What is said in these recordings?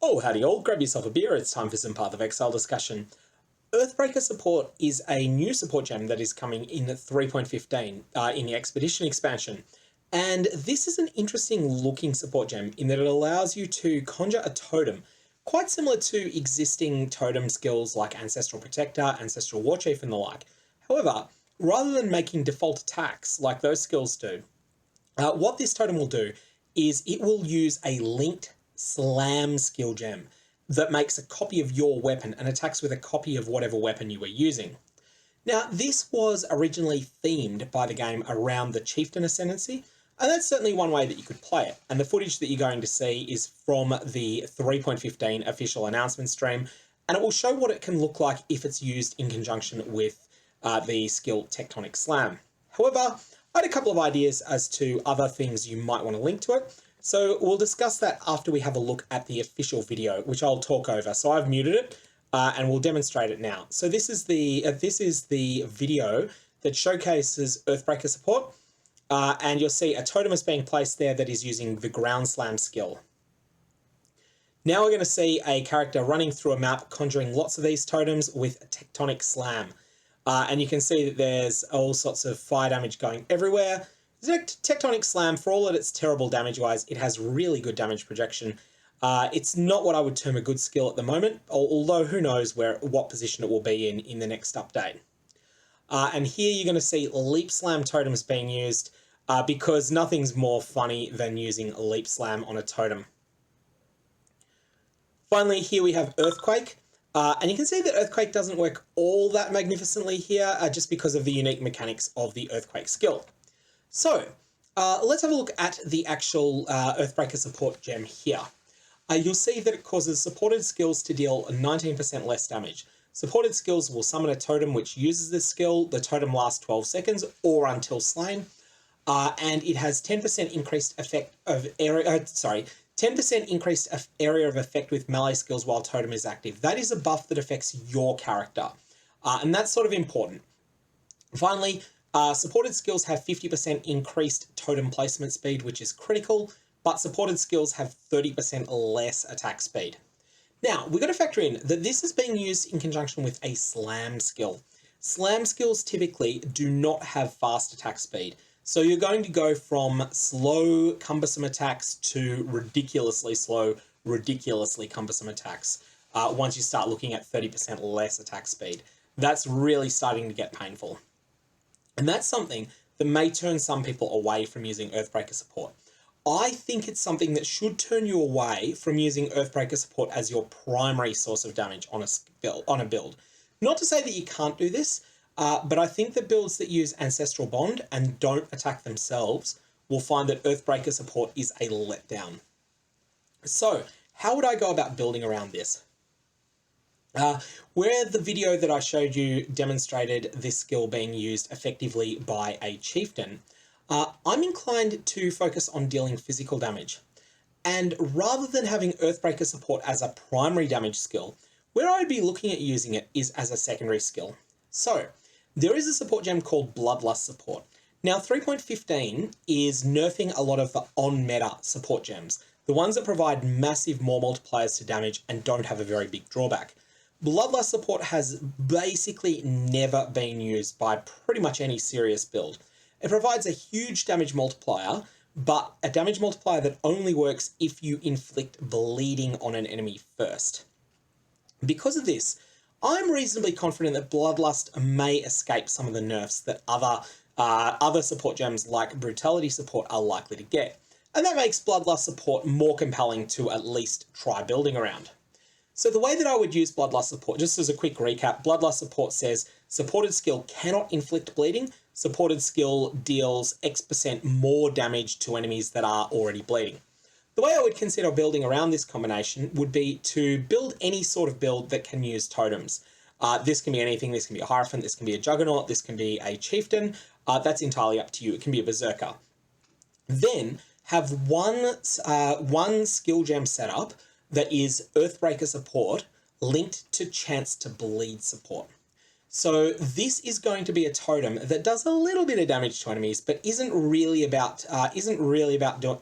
Oh, howdy all, grab yourself a beer, it's time for some Path of Exile discussion. Earthbreaker Support is a new support gem that is coming in 3.15 in the Expedition expansion. And this is an interesting looking support gem in that it allows you to conjure a totem, quite similar to existing totem skills like Ancestral Protector, Ancestral Warchief and the like. However, rather than making default attacks like those skills do, what this totem will do is it will use a linked slam skill gem that makes a copy of your weapon and attacks with a copy of whatever weapon you were using. Now, this was originally themed by the game around the Chieftain Ascendancy, and that's certainly one way that you could play it. And the footage that you're going to see is from the 3.15 official announcement stream, and it will show what it can look like if it's used in conjunction with the skill Tectonic Slam. However, I had a couple of ideas as to other things you might want to link to it. So we'll discuss that after we have a look at the official video, which I'll talk over. So I've muted it and we'll demonstrate it now. So this is the video that showcases Earthbreaker Support. And you'll see a totem is being placed there that is using the Ground Slam skill. Now we're going to see a character running through a map, conjuring lots of these totems with a Tectonic Slam. And you can see that there's all sorts of fire damage going everywhere. Tectonic Slam, for all that it's terrible damage-wise, it has really good damage projection. It's not what I would term a good skill at the moment, although who knows what position it will be in the next update. And here you're going to see Leap Slam totems being used because nothing's more funny than using a Leap Slam on a totem. Finally, here we have Earthquake. And you can see that Earthquake doesn't work all that magnificently here just because of the unique mechanics of the Earthquake skill. So, let's have a look at the actual Earthbreaker Support gem here. You'll see that it causes supported skills to deal 19% less damage. Supported skills will summon a totem which uses this skill. The totem lasts 12 seconds or until slain. And it has 10% increased effect of area, 10% increased area of effect with melee skills while totem is active. That is a buff that affects your character. And that's sort of important. Finally, supported skills have 50% increased totem placement speed, which is critical, but supported skills have 30% less attack speed. Now, we've got to factor in that this is being used in conjunction with a slam skill. Slam skills typically do not have fast attack speed. So you're going to go from slow, cumbersome attacks to ridiculously slow, ridiculously cumbersome attacks once you start looking at 30% less attack speed. That's really starting to get painful. And that's something that may turn some people away from using Earthbreaker Support. I think it's something that should turn you away from using Earthbreaker Support as your primary source of damage on a build. Not to say that you can't do this, but I think the builds that use Ancestral Bond and don't attack themselves will find that Earthbreaker Support is a letdown. So, how would I go about building around this? Where the video that I showed you demonstrated this skill being used effectively by a chieftain, I'm inclined to focus on dealing physical damage. And rather than having Earthbreaker Support as a primary damage skill, where I'd be looking at using it is as a secondary skill. So, there is a support gem called Bloodlust Support. Now, 3.15 is nerfing a lot of the on-meta support gems, the ones that provide massive more multipliers to damage and don't have a very big drawback. Bloodlust Support has basically never been used by pretty much any serious build. It provides a huge damage multiplier, but a damage multiplier that only works if you inflict bleeding on an enemy first. Because of this, I'm reasonably confident that Bloodlust may escape some of the nerfs that other support gems like Brutality Support are likely to get. And that makes Bloodlust Support more compelling to at least try building around. So the way that I would use Bloodlust Support, just as a quick recap, Bloodlust Support says supported skill cannot inflict bleeding. Supported skill deals X% more damage to enemies that are already bleeding. The way I would consider building around this combination would be to build any sort of build that can use totems. This can be anything. This can be a Hierophant, this can be a Juggernaut, this can be a Chieftain. That's entirely up to you. It can be a Berserker. Then have one skill gem setup that is Earthbreaker Support linked to Chance to Bleed support. So this is going to be a totem that does a little bit of damage to enemies, but isn't really about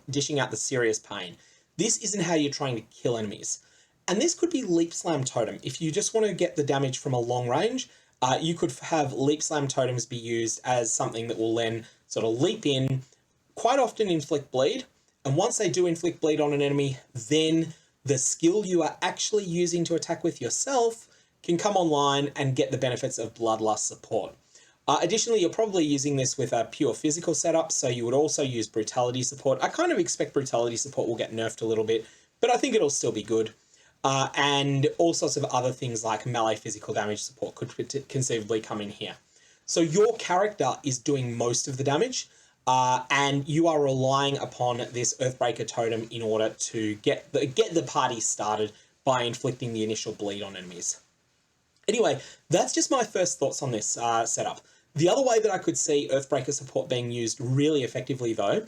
dishing out the serious pain. This isn't how you're trying to kill enemies. And this could be Leap Slam Totem. If you just want to get the damage from a long range, you could have Leap Slam Totems be used as something that will then sort of leap in, quite often inflict bleed. And once they do inflict bleed on an enemy, then the skill you are actually using to attack with yourself can come online and get the benefits of Bloodlust Support. Additionally, you're probably using this with a pure physical setup, so you would also use Brutality Support. I kind of expect Brutality Support will get nerfed a little bit, but I think it'll still be good. And all sorts of other things like melee physical damage support could conceivably come in here. So your character is doing most of the damage, and you are relying upon this Earthbreaker Totem in order to get the party started by inflicting the initial bleed on enemies. Anyway, that's just my first thoughts on this setup. The other way that I could see Earthbreaker Support being used really effectively, though,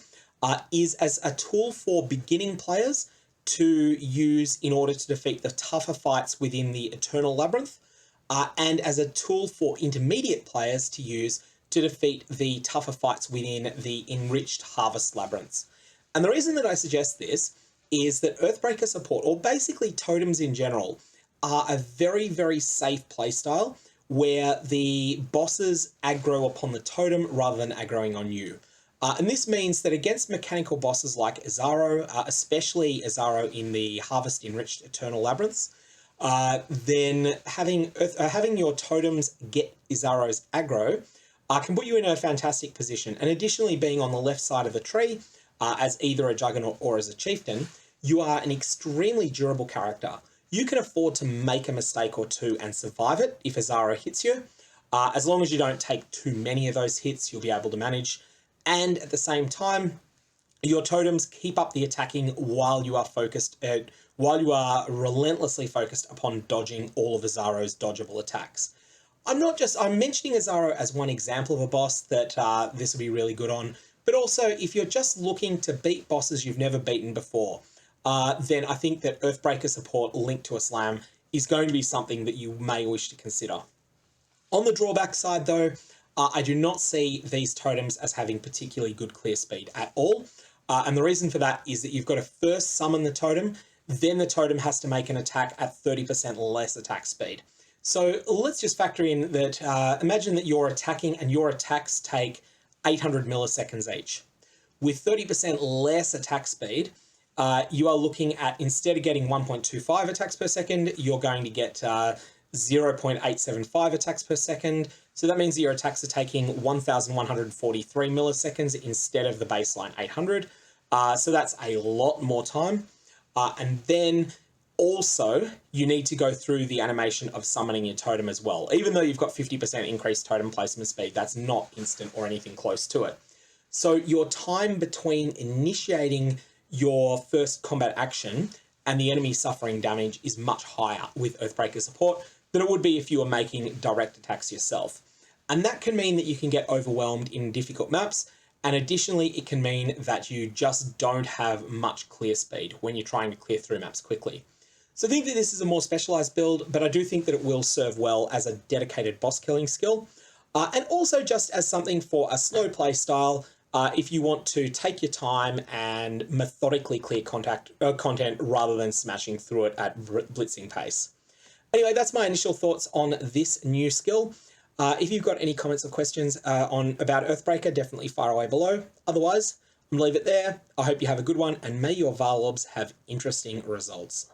is as a tool for beginning players to use in order to defeat the tougher fights within the Eternal Labyrinth, and as a tool for intermediate players to use to defeat the tougher fights within the Enriched Harvest Labyrinths. And the reason that I suggest this is that Earthbreaker Support, or basically totems in general, are a very, very safe playstyle where the bosses aggro upon the totem rather than aggroing on you. And this means that against mechanical bosses like Exile, especially Exile in the Harvest Enriched Eternal Labyrinths, then having your totems get Exile's aggro can put you in a fantastic position. And additionally, being on the left side of the tree, as either a Juggernaut or as a Chieftain, you are an extremely durable character. You can afford to make a mistake or two and survive it if Exile hits you. As long as you don't take too many of those hits, you'll be able to manage. And at the same time, your totems keep up the attacking while you are relentlessly focused upon dodging all of Exile's dodgeable attacks. I'm mentioning Exile as one example of a boss that this will be really good on, but also if you're just looking to beat bosses you've never beaten before, then I think that Earthbreaker Support linked to a slam is going to be something that you may wish to consider. On the drawback side, though, I do not see these totems as having particularly good clear speed at all. And the reason for that is that you've got to first summon the totem, then the totem has to make an attack at 30% less attack speed. So let's just factor in that, imagine that you're attacking and your attacks take 800 milliseconds each. With 30% less attack speed, you are looking at, instead of getting 1.25 attacks per second, you're going to get 0.875 attacks per second. So that means that your attacks are taking 1,143 milliseconds instead of the baseline 800. So that's a lot more time. And then also you need to go through the animation of summoning your totem as well. Even though you've got 50% increased totem placement speed, that's not instant or anything close to it. So your time between initiating your first combat action and the enemy suffering damage is much higher with Earthbreaker Support than it would be if you were making direct attacks yourself. And that can mean that you can get overwhelmed in difficult maps, and additionally it can mean that you just don't have much clear speed when you're trying to clear through maps quickly. So I think that this is a more specialized build, but I do think that it will serve well as a dedicated boss killing skill, and also just as something for a slow play style. If you want to take your time and methodically clear content rather than smashing through it at blitzing pace. Anyway, that's my initial thoughts on this new skill. If you've got any comments or questions about Earthbreaker, definitely fire away below. Otherwise, I'm going to leave it there. I hope you have a good one, and may your Varlorbs have interesting results.